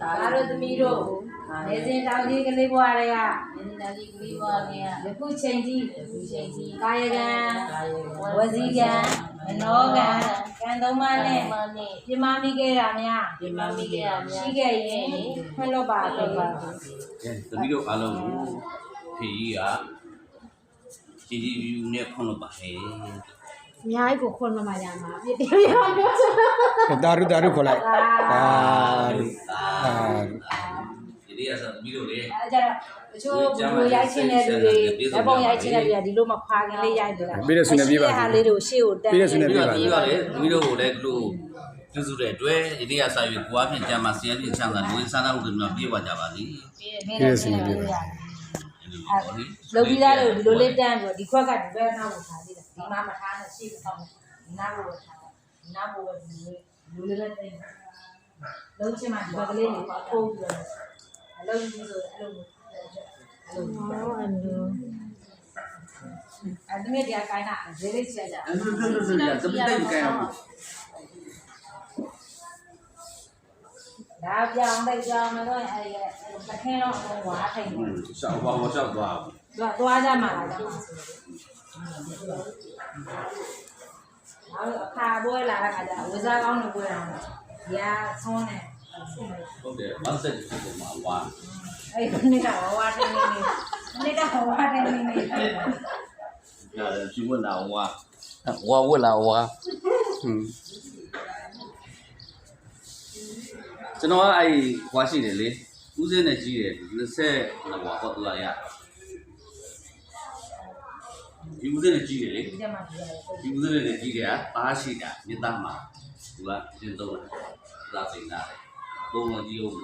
ဒါတို့သမီးတို့နေစဉ်တောင်ကြီးကလေးဘွားတွေကယခုချိန်ကြီးကာယကံဝစီကံမနောကံကံသုံးပါးနဲ့ပြမမိခဲ့တာများရှိခဲ့ရင်ခွင့်လွတ်ပါပြီသမီးတို့အားလုံးကိုဖေကြီးကကြီးကြီးယူနဲ့ခွင့်လွတ်ပါဟဲ့အများကြီးကိုခွန်မမရမှာပြည့်တယ်ပြောတာရုခေါ်လိုက်ဒီနေ့အစားသမီးတို့လေအဲကြတော့တချို့ဘူရိုက်ချင်းတဲ့လူတွေလက်ပုံရိုက်ချင်းတဲ့လူတွေဒီလိုမှခွာကလေးရိုက်တယ်ပြီးတဲ့ဆွေးနွေးပြပါဟာလေးတို့ရှေ့ကိုတက်ပြီးတဲ့ဆွေးနွေးပြပါသမီးတို့ကိုလည်းလူပြုစုတဲ့အတွက်ဒီနေ့အစားယူကိုအဖြစ်ကျမ်းမှာဆရာပြင်ချမ်းသာလူစမ်းသားမှုတွေမှာပြေးပါကြပါလိမ့်ပြီးတဲ့ဆွေးနွေးပြပါလုတ်ပြီးသားလို့ဒီလိုလေးတန်းပြီးဒီခွက်ကဒီဘက်နောက်ကိုထားသေးတယ်ဒီမှာမထားနဲ့ရှေ့ကိုဒီနားကိုထားဒီနားကိုဒီလိုလေးပဲတင်လုံးချင်းမှဒီဘက်ကလေးကိုထိုးပြီးတော့အလုံးကြီးဆိုအဲ့လိုအဲ့ဒီမြတ်တရားကိုင်းတာဈေးလေးချက်ကြအဲ့လိုသမီးတိုက်ကိုင်းအောင်ဒါပြောင်းလိုက်ကြောင်းမလို့အဲ့တခင်းတော့ဝါထိုင်နေရှောက်သွားသွားသူကသွားကြမှာလားအခါပွဲလာတဲ့ခါကျဝစားကောင်းနေပွဲတာရာသွန်းနေဟုတ်တယ်မဆက်ဖြစ်ပုံမှာဝါအဲ့ဒီနေ့ကဝါတယ်နေနေ့ကဝါတယ်နေရတယ်ဖြူဝင်လာဝါဝက်လာဝါကျွန်တော်ကအဲ့ဝါရှိတယ်လေဦးစင်းနဲ့ကြီးတယ်20ဝါဟောတူလာရဒီဦးစင်းနဲ့ကြီးတယ်လေဒီဦးစင်းနဲ့ကြီးတယ်ကပါရှိတာမြေသားမှာသူကရှင်းသုံးတာသာသိနေတာသုံးလို့ကြီးအောင်